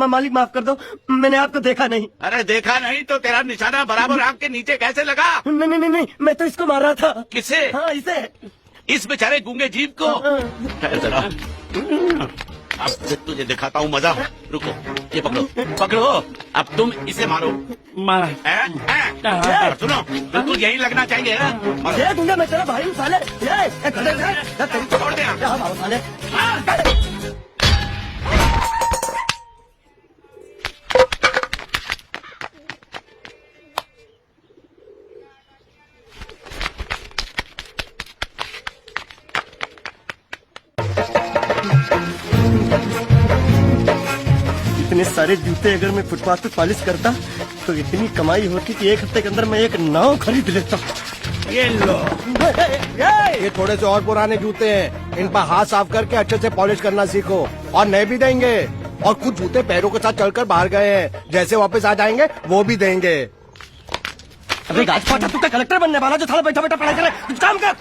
मालिक माफ कर दो, मैंने आपको देखा नहीं। अरे देखा नहीं तो तेरा निशाना बराबर आंख के नीचे कैसे लगा? नहीं, मैं तो इसको मारा था। किसे? हाँ, इसे। इस बेचारे गूंगे जीव को? जरा अब तुझे दिखाता हूँ मजा। रुको, ये पकड़ो पकड़ो, अब तुम इसे मारो। मारा। सुनो, बिल्कुल यही लगना चाहिए। ये दूंगा मैं तेरा भाई साले। छोड़ दे साले। इतने सारे जूते अगर मैं फुटपाथ पे पॉलिश करता तो इतनी कमाई होती कि एक हफ्ते के अंदर मैं एक नाव खरीद लेता। ये लो, ये थोड़े से और पुराने जूते हैं, इन पर हाथ साफ करके अच्छे से पॉलिश करना सीखो, और नए भी देंगे। और कुछ जूते पैरों के साथ चलकर बाहर गए हैं, जैसे वापस आ जाएंगे वो भी देंगे। अबे गाजपाटा, तू क्या कलेक्टर बनने वाला जो साला बैठा बैठा पढ़ाई करे? कुछ काम कर।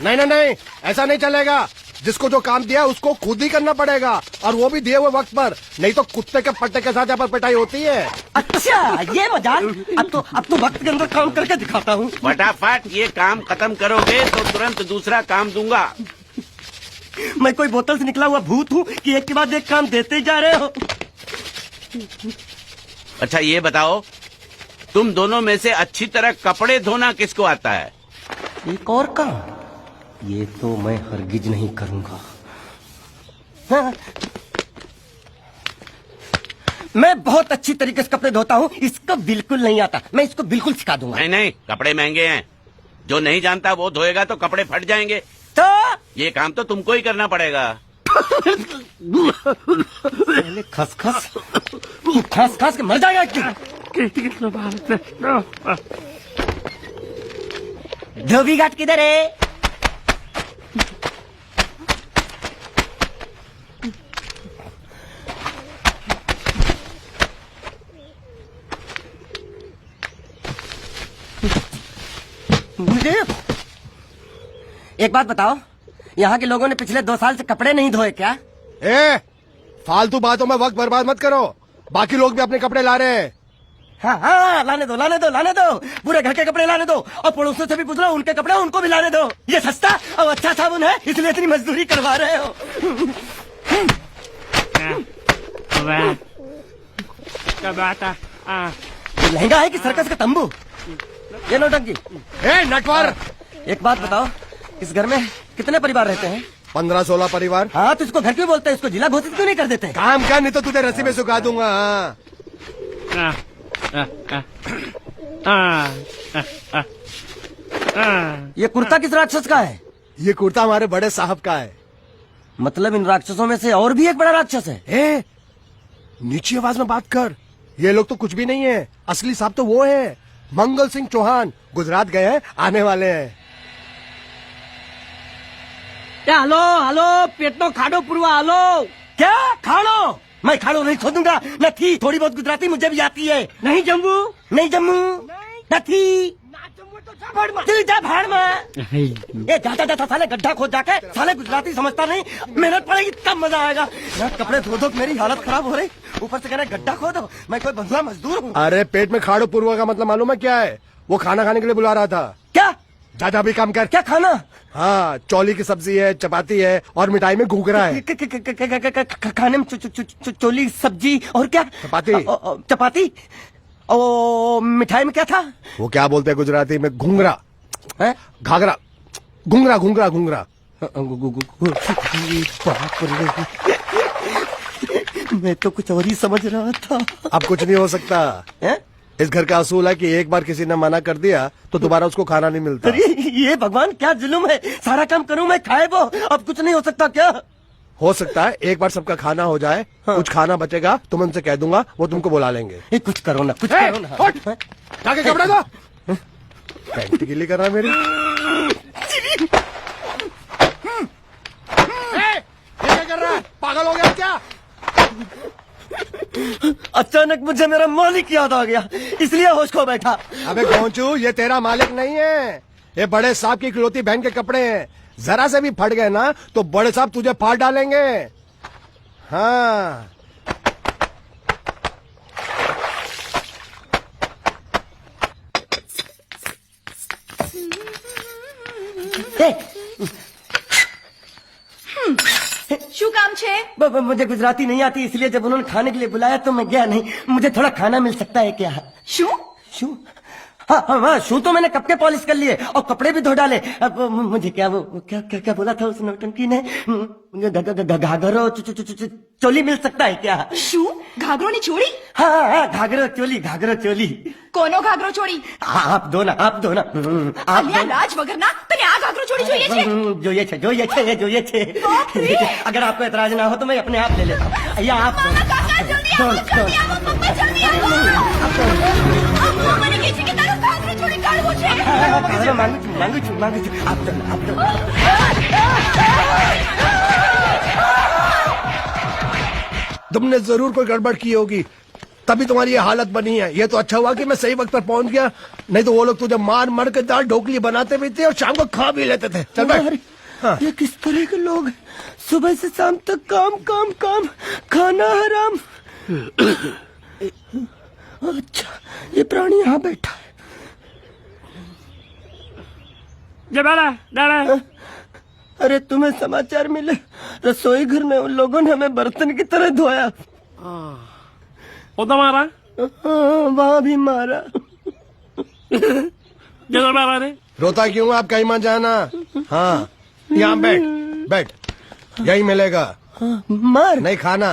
नहीं, ऐसा नहीं चलेगा। जिसको जो काम दिया उसको खुद ही करना पड़ेगा, और वो भी दिए हुए वक्त पर, नहीं तो कुत्ते के पट्टे के साथ यहाँ पर पिटाई होती है। अच्छा, ये मजाक। अब तो वक्त के अंदर काम करके दिखाता हूँ। फटाफट ये काम खत्म करोगे तो तुरंत दूसरा काम दूंगा। मैं कोई बोतल से निकला हुआ भूत हूँ कि एक के बाद एक काम देते जा रहे हो? अच्छा ये बताओ, तुम दोनों में से अच्छी तरह कपड़े धोना किसको आता है? एक और काम? ये तो मैं हरगिज नहीं करूंगा। हाँ। मैं बहुत अच्छी तरीके से कपड़े धोता हूँ, इसको बिल्कुल नहीं आता। मैं इसको बिल्कुल सिखा दूंगा। नहीं, कपड़े महंगे हैं। जो नहीं जानता वो धोएगा तो कपड़े फट जाएंगे। तो ये काम तो तुमको ही करना पड़ेगा। खस खस के मर जाएगा। धोबी घाट किधर है? मुझे एक बात बताओ, यहाँ के लोगों ने पिछले 2 साल से कपड़े नहीं धोए क्या? फालतू बातों में वक्त बर्बाद मत करो, बाकी लोग भी अपने कपड़े ला रहे हैं। हाँ, लाने दो। पूरे घर के कपड़े लाने दो, और पड़ोसियों से भी पूछ लो, उनके कपड़े उनको भी लाने दो। ये सस्ता और अच्छा साबुन है, इसलिए इतनी मजदूरी करवा रहे हो। लहंगा है कि सर्कस का तंबू? ये नौटंकी। नटवर, एक बात बताओ, इस घर में कितने परिवार रहते हैं? 15-16 परिवार। हाँ, तो इसको घर क्यों बोलते हैं? इसको जिला घोषित क्यों नहीं कर देते? काम कर, नहीं तो तुझे रस्सी में सुखा दूंगा। ये कुर्ता किस राक्षस का है? ये कुर्ता हमारे बड़े साहब का है। मतलब इन राक्षसों में से और भी एक बड़ा राक्षस है? नीची आवाज में बात कर, ये लोग तो कुछ भी नहीं है। असली साहब तो वो है, मंगल सिंह चौहान। गुजरात गए हैं, आने वाले हैं। હાલો પેટનો ખાડો પૂરવા હાલો। क्या खाड़ो? मैं खाड़ो नहीं खोदूंगा। न थी, थोड़ी बहुत गुजराती मुझे भी आती है। નહીં જમવું? नहीं जम्मू न थी। तू जा भाड़ में। ये जाता साले गड्ढा खोद जाके, साले गुजराती समझता नहीं। मेहनत पड़ेगी तब मजा आएगा। यार कपड़े धो धो मेरी हालत खराब हो रही, ऊपर से कहना गड्ढा खोदो। मैं कोई बंधुआ मजदूर हूँ? अरे पेट में खाड़ो पूर्वा का मतलब मालूम है क्या है? वो खाना खाने के लिए बुला रहा था। क्या? दादा भी काम कर। क्या खाना? हाँ, चौली की सब्जी है, चपाती है, और मिठाई में घूघरा है। खाने में चोली सब्जी और क्या? चपाती। ओ मिठाई में क्या था? वो क्या बोलते हैं गुजराती में? घूंघरा। घाघरा। घूंघरा। मैं तो कुछ और ही समझ रहा था। अब कुछ नहीं हो सकता है? इस घर का असूल है कि एक बार किसी ने मना कर दिया तो दोबारा उसको खाना नहीं मिलता। अरे ये भगवान क्या जुल्म है? सारा काम करूं मैं, खाए वो। अब कुछ नहीं हो सकता क्या? हो सकता है एक बार सबका खाना हो जाए। हाँ। कुछ खाना बचेगा तो मैं उनसे कह दूंगा, वो तुमको बुला लेंगे। कुछ करो ना, कुछ करो ना। जाके कपड़े दो। पैंट गीली कर रहा है मेरी। क्या कर रहा है? पागल हो गया क्या? अचानक मुझे मेरा मालिक याद आ गया, इसलिए होश खो बैठा। अबे गोंचू, ये तेरा मालिक नहीं है, ये बड़े साहब की इकलौती बहन के कपड़े हैं, जरा से भी फट गए ना तो बड़े साहब तुझे फाड़ डालेंगे। हाँ શું કામ છે? मुझे गुजराती नहीं आती, इसलिए जब उन्होंने खाने के लिए बुलाया तो मैं गया नहीं। मुझे थोड़ा खाना मिल सकता है क्या? શું? शू? हाँ हाँ हाँ, शू तो मैंने कब के पॉलिश कर लिए और कपड़े भी धो डाले। अब मुझे क्या वो क्या क्या क्या बोला था उस नौटंकी ने? मुझे घाघरो चोली मिल सकता है क्या? શું? ઘાઘરોની ચોળી? हाँ हाँ, घाघरो चोली। કોનો ઘાઘરો ચોળી? आप दो ना आप दो ना। અલ્યા લાજ વગરના તને આ ઘાઘરો ચોળી જોઈએ છે? જોઈએ છે। अगर आपको एतराज ना हो तो मैं अपने आप ले लेता हूँ। या आप दो ना। કાકા જલ્દી આવો, જલ્દી આવો, પપ્પા જલ્દી આવો। અમ્મા મને કહે છે કે તારો ઘાઘરો ચોળી કાઢવો છે। मांगू छू आप दो ना। तुमने जरूर कोई गड़बड़ की होगी, तभी तुम्हारी ये हालत बनी है। ये तो अच्छा हुआ कि मैं सही वक्त पर पहुंच गया, नहीं तो वो लोग तुझे मार के दाल ढोकली बनाते भी थे और शाम को खा भी लेते थे। चल बैठ। हाँ। ये किस तरह के लोग हैं? सुबह से शाम तक काम काम काम, खाना हराम। अच्छा, ये प्राणी यहाँ बैठा है। अरे तुम्हें समाचार मिले? रसोई घर में उन लोगों ने हमें बर्तन की तरह धोया। मारा वहाँ भी मारा। रोता क्यों? आप कहीं मत जाना। हाँ यहाँ बैठ, यही मिलेगा। मार नहीं खाना,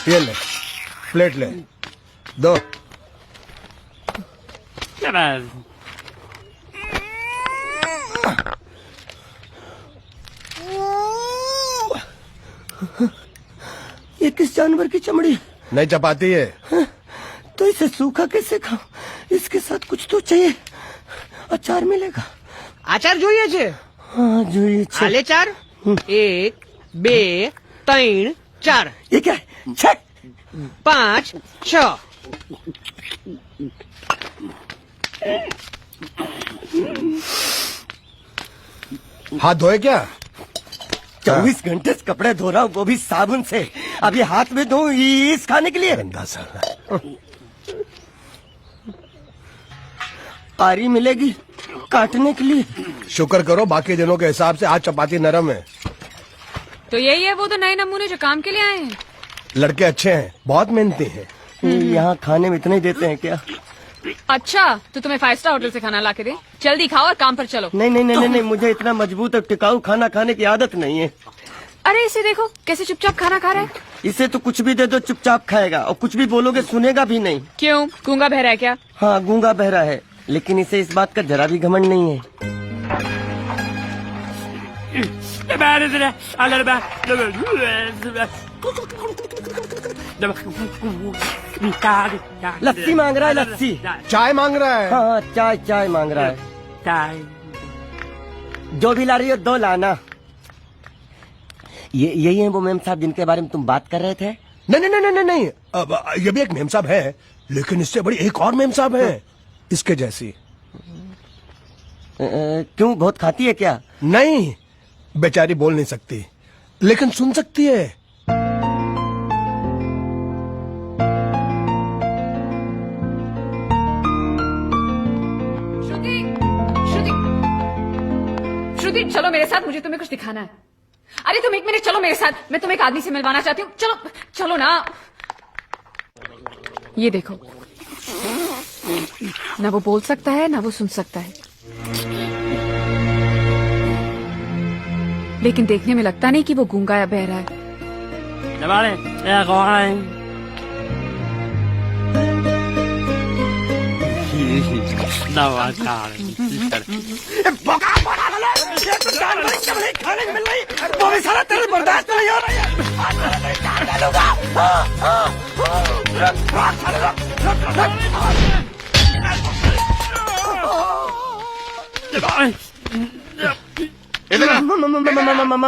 ये ले प्लेट ले दो। ये किस जानवर की चमड़ी? नहीं चपाती है तो इसे सूखा कैसे खाऊं? इसके साथ कुछ तो चाहिए। अचार मिलेगा? આચાર જોઈએ છે? हाँ જોઈએ છે। આલે ચાર 1 2 3 4 ये क्या है? 6 5 6 हाथ धोए क्या? 24 घंटे से कपड़े धो रहा हूँ, वो भी साबुन से। अब ये हाथ में धो इस खाने के लिए? गंदा साला। आरी मिलेगी काटने के लिए? शुक्र करो बाकी दिनों के हिसाब से आज चपाती नरम है। तो यही है वो तो नए नमूने जो काम के लिए आए हैं। लड़के अच्छे हैं, बहुत मेहनती हैं। यहाँ खाने में इतना ही देते हैं क्या? अच्छा तो तुम्हें 5 स्टार होटल से खाना ला के दे। जल्दी खाओ और काम पर चलो। नहीं, मुझे इतना मजबूत और टिकाऊ खाना खाने की आदत नहीं है। अरे इसे देखो कैसे चुपचाप खाना खा रहा है। इसे तो कुछ भी दे दो चुपचाप खाएगा, और कुछ भी बोलोगे सुनेगा भी नहीं। क्यों, गूंगा बहरा है क्या? हाँ गूंगा बहरा है, लेकिन इसे इस बात का जरा भी घमंड नहीं है। लस्सी मांग रहा है, लस्सी। चाय मांग रहा है। हाँ चाय मांग रहा है। जो भी ला रही हो 2 लाना। यही है वो मेम साहब जिनके बारे में तुम बात कर रहे थे? नहीं। अब ये भी एक मेम साहब है, लेकिन इससे बड़ी एक और मेम साहब है इसके जैसी। क्यों, बहुत खाती है क्या? नहीं, बेचारी बोल नहीं सकती लेकिन सुन सकती है। श्रुति चलो मेरे साथ, मुझे तुम्हें कुछ दिखाना है। अरे तुम 1 मिनट चलो मेरे साथ, मैं तुम्हें एक आदमी से मिलवाना चाहती हूँ। चलो ना। ये देखो, ना वो बोल सकता है ना वो सुन सकता है, लेकिन देखने में लगता नहीं कि वो गूंगा या बहरा है। खाने को मिल रही, वो भी सारा तेरे बर्दाश्त नहीं हो रहा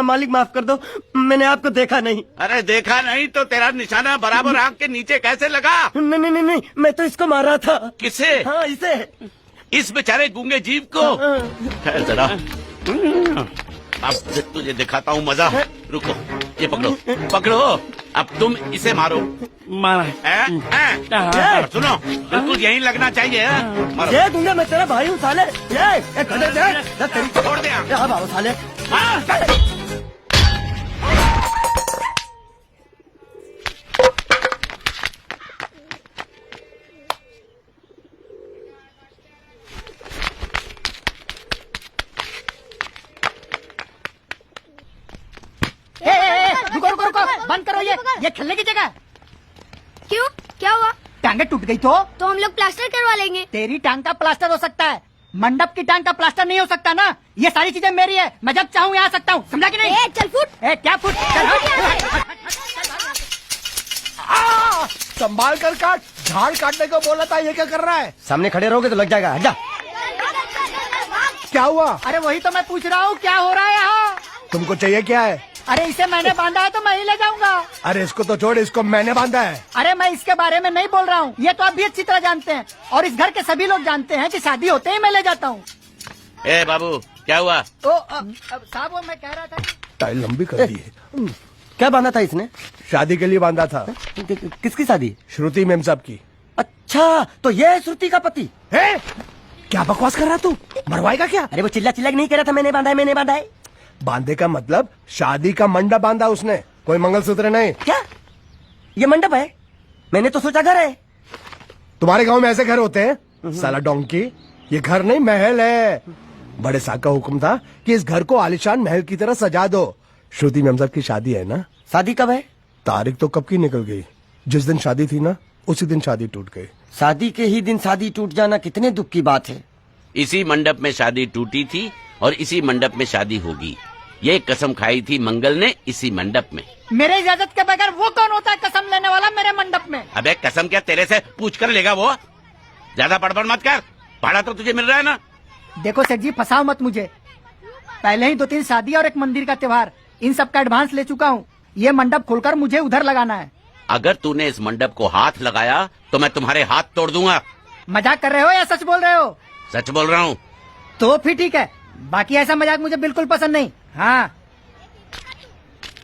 मालिक माफ कर दो, मैंने आपको देखा नहीं। अरे देखा नहीं तो तेरा निशाना बराबर आंख के नीचे कैसे लगा? नहीं, मैं तो इसको मार रहा था। किसे? हाँ इसे। इस बेचारे गूंगे जीव को। ठहर जरा, अब तुझे दिखाता हूँ मजा। रुको, ये पकड़ो पकड़ो, अब तुम इसे मारो। सुनो, बिल्कुल यहीं लगना चाहिए। मारो। ये गूंगे मैं तेरा भाई हूँ साले। ये गधे दे तेरी छोड़ दे। अब आओ साले। रुको रुको रुको, बंद करो ये खेलने की जगह। क्यों, क्या हुआ? टांगे टूट गई तो हम लोग प्लास्टर करवा लेंगे। तेरी टांग का प्लास्टर हो सकता है, मंडप की टांग का प्लास्टर नहीं हो सकता ना। ये सारी चीजें मेरी है, मैं जब चाहूँ यहाँ आ सकता हूँ, समझा कि नहीं? चल फुट। क्या फुट? चल हट। संभाल कर काट, झाड़ काटने को बोला था, ये क्या कर रहा है? सामने खड़े रहोगे तो लग जाएगा। हट जा। क्या हुआ? अरे वही तो मैं पूछ रहा हूँ, क्या हो रहा है यहाँ? तुमको चाहिए क्या है? अरे इसे मैंने बांधा है तो मैं ही ले जाऊंगा। अरे इसको तो छोड़, इसको मैंने बांधा है। अरे मैं इसके बारे में नहीं बोल रहा हूँ, ये तो आप भी अच्छी तरह जानते हैं और इस घर के सभी लोग जानते हैं कि शादी होते ही मैं ले जाता हूँ। ए बाबू, क्या हुआ? तो साहब वो मैं कह रहा था टाइल लंबी कर दी है। क्या बांधा था इसने? शादी के लिए बांधा था। किसकी शादी? श्रुति मेम साहब की। अच्छा, तो ये है श्रुति का पति? है? क्या बकवास कर रहा तू? मरवाएगा क्या? अरे वो चिल्ला चिल्ला नहीं कह रहा था मैंने बांधा है, मैंने बांधा है। बांधे का मतलब शादी का मंडप बांधा उसने, कोई मंगलसूत्र नहीं। क्या ये मंडप है? मैंने तो सोचा घर है। तुम्हारे गांव में ऐसे घर होते हैं साला डोंकी? ये घर नहीं, महल है। बड़े साहब का हुक्म था कि इस घर को आलीशान महल की तरह सजा दो। श्रुति मेम साहब की शादी है ना? शादी कब है? तारीख तो कब की निकल गई। जिस दिन शादी थी ना, उसी दिन शादी टूट गई। शादी के ही दिन शादी टूट जाना कितने दुख की बात है। इसी मंडप में शादी टूटी थी और इसी मंडप में शादी होगी। ये कसम खाई थी मंगल ने इसी मंडप में। मेरे इजाजत के बगैर वो कौन होता है कसम लेने वाला मेरे मंडप में? अबे कसम क्या तेरे से पूछ कर लेगा वो? ज्यादा बड़बड़ मत कर, भाड़ा तो तुझे मिल रहा है ना। देखो सेठ जी, फंसाओ मत मुझे। पहले ही 2-3 शादी और एक मंदिर का त्योहार, इन सब का एडवांस ले चुका हूँ। ये मंडप खोलकर मुझे उधर लगाना है। अगर तूने इस मंडप को हाथ लगाया तो मैं तुम्हारे हाथ तोड़ दूंगा। मजाक कर रहे हो या सच बोल रहे हो? सच बोल रहा हूँ। तो फिर ठीक है, बाकी ऐसा मजाक मुझे बिल्कुल पसंद नहीं। हाँ,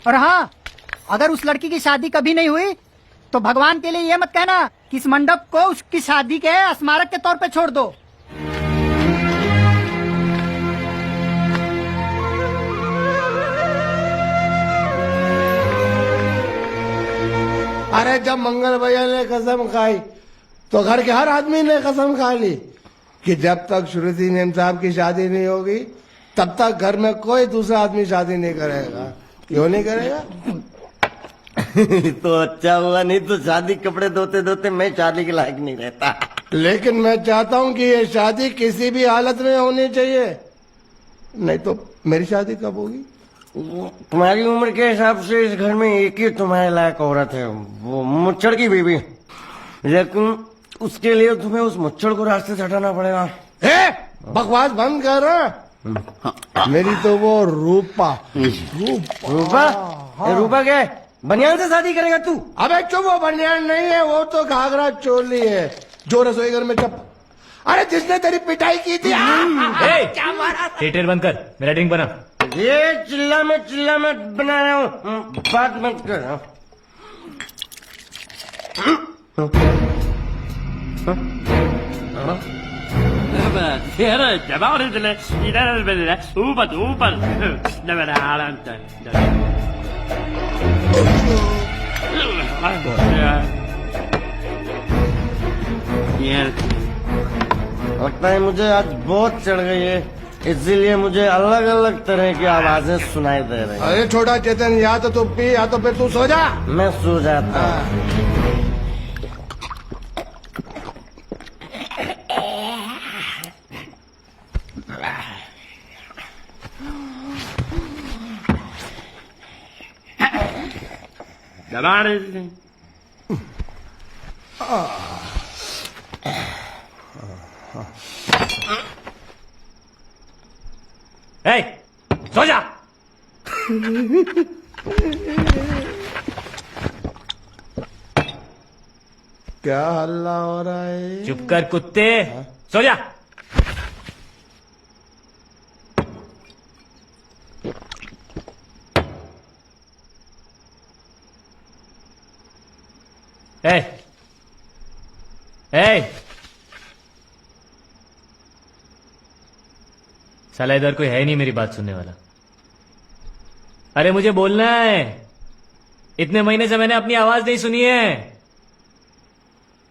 और हाँ, अगर उस लड़की की शादी कभी नहीं हुई तो भगवान के लिए ये मत कहना कि इस मंडप को उसकी शादी के स्मारक के तौर पे छोड़ दो। अरे जब मंगल भैया ने कसम खाई तो घर के हर आदमी ने कसम खा ली कि जब तक श्रुति मेम साहब की शादी नहीं होगी तब तक घर में कोई दूसरा आदमी शादी नहीं करेगा। क्यों नहीं करेगा? तो अच्छा हुआ, नहीं तो शादी कपड़े धोते धोते मैं शादी के लायक नहीं रहता। लेकिन मैं चाहता हूँ कि ये शादी किसी भी हालत में होनी चाहिए, नहीं तो मेरी शादी कब होगी? तुम्हारी उम्र के हिसाब से इस घर में एक ही तुम्हारे लायक औरत है, वो मुच्छड़ की बीवी। लेकिन उसके लिए तुम्हें उस मुच्छड़ को रास्ते से हटाना पड़ेगा। बकवास बंद कर। मेरी तो वो रूपा। रूपा? रूपा क्या है? बनियान से शादी करेगा तू? अबे चुप, वो बनियान नहीं है, वो तो घाघरा चोली है जो रसोई घर में अरे जिसने तेरी पिटाई की थी। क्या मारा? थिएटर बंद कर, मेरा ड्रिंक बना। ये चिल्ला में बना रहा हूँ, बात मत कर। लगता है मुझे आज बहुत चढ़ गई है, इसीलिए मुझे अलग अलग तरह की आवाजें सुनाई दे रही हैं। अरे छोटा चेतन, या तो तू पी या तो फिर तू सो जा। मैं सो जाता हूँ। सो जा। क्या हल्ला हो रहा है? चुप कर कुत्ते, सो जा। ए, ए, साला इधर कोई है नहीं मेरी बात सुनने वाला। अरे मुझे बोलना है, इतने महीने से मैंने अपनी आवाज नहीं सुनी है।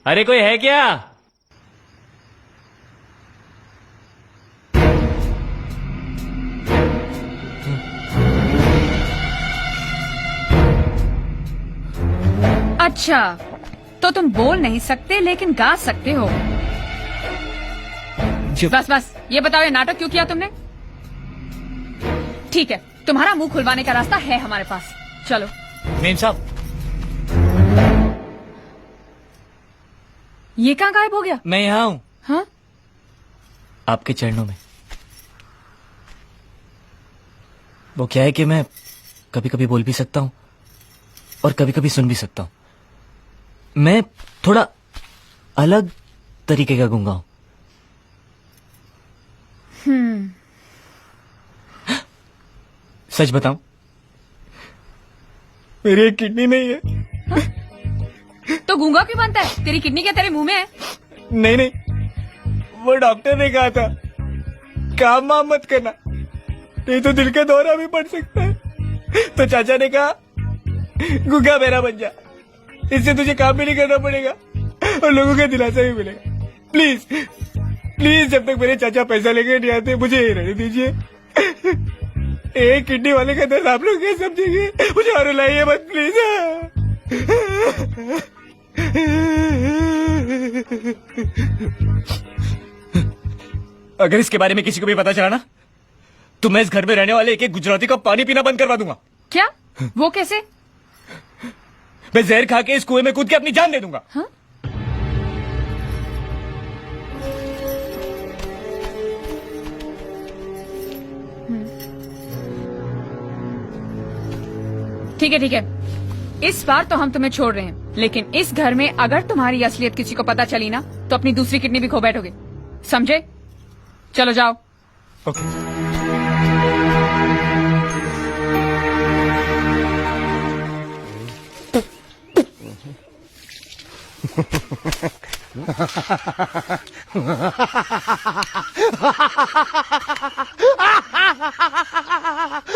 अरे कोई है क्या? अच्छा, तो तुम बोल नहीं सकते लेकिन गा सकते हो। बस बस, ये बताओ ये नाटक क्यों किया तुमने? ठीक है, तुम्हारा मुंह खुलवाने का रास्ता है हमारे पास। चलो। मेम साहब, ये कहाँ गायब हो गया? मैं यहाँ हूँ। हाँ? आपके चरणों में। वो क्या है कि मैं कभी कभी बोल भी सकता हूँ और कभी कभी सुन भी सकता हूँ। मैं थोड़ा अलग तरीके का गूंगा हूं। सच बताऊं, मेरी एक किडनी नहीं है। तो गूंगा क्यों बनता है? तेरी किडनी क्या तेरे मुंह में है? नहीं नहीं, वो डॉक्टर ने कहा था काम वाम मत करना, नहीं तो दिल का दौरा भी पड़ सकता है। तो चाचा ने कहा गूंगा मेरा बन जा, इससे तुझे काम भी नहीं करना पड़ेगा और लोगों का दिलासा भी मिलेगा। प्लीज प्लीज, जब तक मेरे चाचा पैसा लेके नहीं आते मुझे ये रहने दीजिए। एक किडनी वाले का दर्द आप लोग क्या समझेंगे? मुझे और रुलाइए मत प्लीज। अगर इसके बारे में किसी को भी पता चला ना, तो मैं इस घर में रहने वाले एक एक गुजराती का पानी पीना बंद करवा दूंगा। क्या? वो कैसे? मैं जहर खा के इस कुएं में कूद के अपनी जान दे दूंगा। हाँ? ठीक है ठीक है, इस बार तो हम तुम्हें छोड़ रहे हैं, लेकिन इस घर में अगर तुम्हारी असलियत किसी को पता चली ना, तो अपनी दूसरी किडनी भी खो बैठोगे, समझे? चलो जाओ। ओके।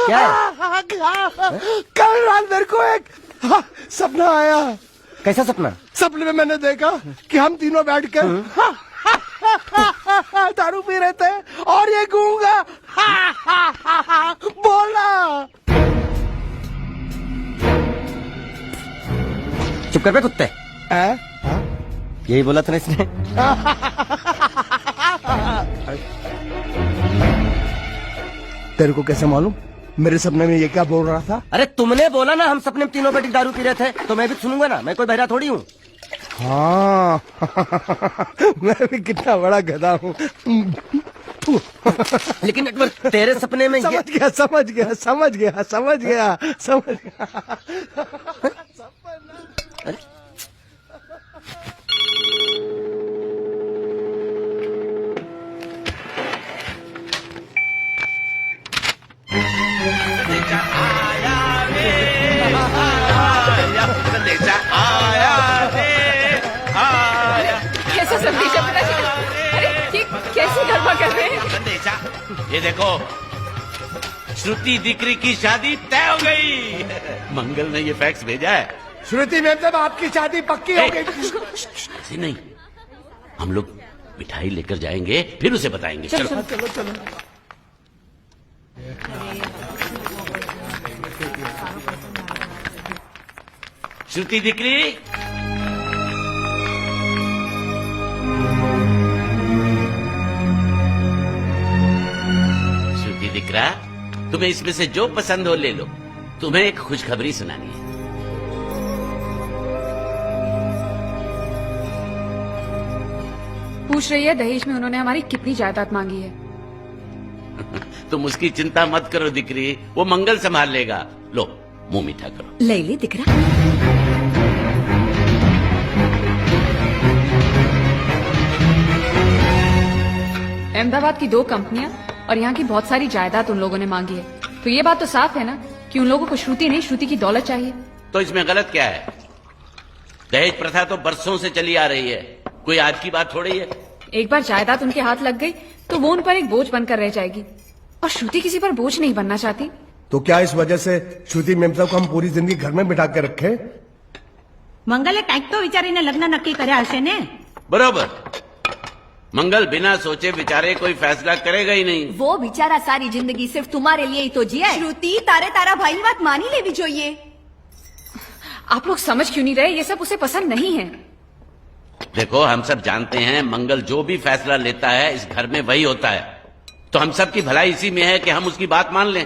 क्या है? कल रात मेरे को एक सपना आया। कैसा सपना? सपने में मैंने देखा कि हम तीनों बैठकर दारू पी रहे थे और ये गूंगा बोला। चुप कर बे कुत्ते। यही बोला था ना इसने। तेरे को कैसे मालूम मेरे सपने में ये क्या बोल रहा था? अरे तुमने बोला ना हम सपने में तीनों बेटी दारू पी रहे थे, तो मैं भी सुनूंगा ना, मैं कोई बहरा थोड़ी हूँ। हाँ मैं भी कितना बड़ा गधा हूँ। लेकिन एक बार तेरे सपने में समझ गया समझ गया समझ गया समझ गया समझ गया। संदेशा आया रे, आया। कैसा संदेशा पिताजी? अरे ये कैसे गरबा कर रहे हैं? संदेशा, ये देखो, श्रुति दिकरी की शादी तय हो गई। मंगल ने ये फैक्स भेजा है। श्रुति मैम साहब आपकी शादी पक्की हो गई। ऐसे नहीं, हम लोग मिठाई लेकर जाएंगे फिर उसे बताएंगे। चलो चलो चलो श्रुति दिकरी, श्रुति दिकरा, तुम्हें इसमें से जो पसंद हो ले लो। तुम्हें एक खुशखबरी सुनानी है। पूछ रही है दहेज में उन्होंने हमारी कितनी जायदाद मांगी है। तुम उसकी चिंता मत करो दिकरी, वो मंगल संभाल लेगा। लो मुंह मीठा करो। ले ले दिख रहा। अहमदाबाद की 2 कंपनियां और यहाँ की बहुत सारी जायदाद उन लोगों ने मांगी है, तो ये बात तो साफ है ना कि उन लोगों को श्रुति नहीं, श्रुति की दौलत चाहिए। तो इसमें गलत क्या है? दहेज प्रथा तो बरसों से चली आ रही है, कोई आज की बात थोड़ी है। एक बार जायदाद उनके हाथ लग गई तो वो उन पर एक बोझ बनकर रह जाएगी, और श्रुति किसी पर बोझ नहीं बनना चाहती। तो क्या इस वजह से श्रुति मेम साहब को हम पूरी जिंदगी घर में बिठा के रखे? મંગલે કંઈક તો વિચારીને લગ્ન નક્કી કર્યા હશે ને? बराबर। मंगल बिना सोचे विचारे कोई फैसला करेगा ही नहीं। वो बेचारा सारी जिंदगी सिर्फ तुम्हारे लिए ही तो जिया। श्रुति तारे तारा भाई ની વાત માની લેવી જોઈએ। आप लोग समझ क्यों नहीं रहे? ये सब उसे पसंद नहीं है। देखो, हम सब जानते हैं मंगल जो भी फैसला लेता है इस घर में वही होता है, तो हम सब की भलाई इसी में है कि हम उसकी बात मान लें।